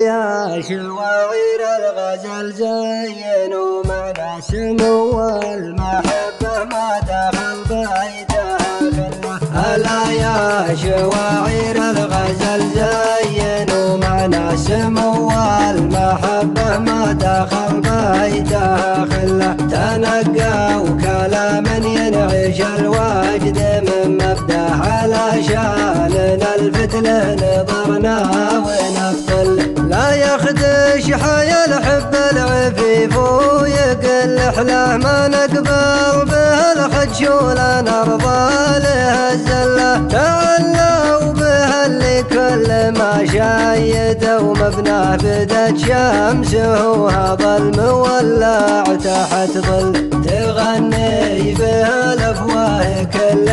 يا شواعر الغزل زينوا معنى سمو المحبة ما دخل بيتها كله. هلا يا شواعر الغزل زينوا معنى سمو المحبة ما دخل بيتها خله. تنقوا كلاما ينعش الوجد من مبدأ علشان نلفت له نظرنا ونفتل. لا يخدش حيا الحب العفيف ويقل احلاه ما نقبل به الخدش ولا نرضى له الزله. تعلوا به اللي كل ما شايده ومبناه بدت شمسه هذا المولع تحت ظل. تغني به الافواه كل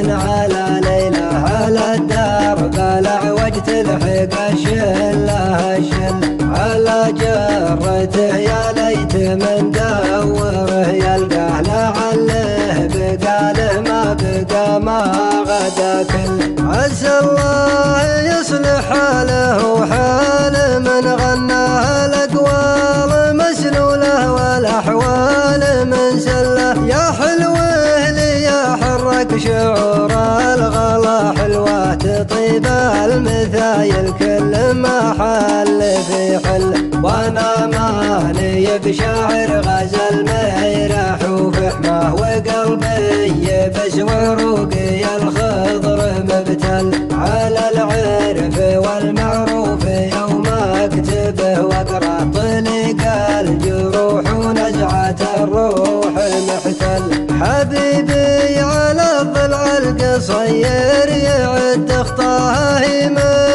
على ليله على الدار قلع وجه تلحق الشله الشله. على جرته يا ليت من دوره يلقاه لعله بقاله ما بقى ما غدا كله. عسى الله يصلح حاله حال من غناه الاقوال مسلوله والاحوال من سله. يا حلوه لي يا حرك شعور الغلا حلوه تطيب المثايل كل ما حل في حل. وانا ماني بشاعر غزل ميرح وفحمه وقلبي بس وعروقي الخضر مبتل. على العرف والمعروف يوم اكتبه واقرا طلق الجروح ونزعه الروح محتل. حبيبي على الضلع القصير يعد اخطاه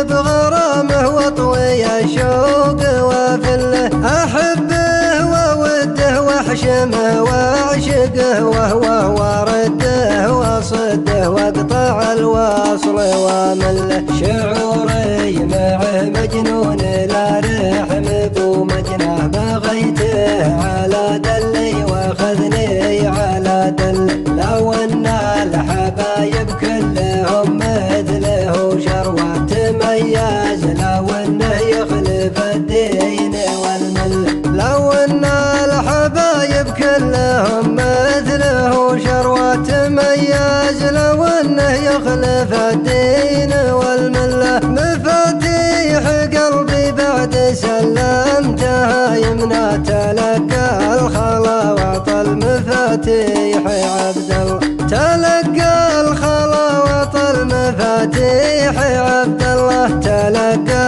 بغرامه وطوي الشوق وفله. احبه ووده واحشمه واعشقه وهو ورده وصده واقطع الوصل ومله. شعوري معه مجنون لا رحم بو مجناه بغيته على دلي واخذني على دل. لو ان الحبايب كلهم مثله شروه تميز لو انه يخلف الدين والمله. لو ان الحبايب كلهم مثله شروه تميز لو انه يخلف الدين والمله. مفاتيح قلبي بعد سلمتها يمنى تلقى الخلا وعطى المفاتيح عبد الله. تلقى الخلا وعطى المفاتيح عبد الله. تلقى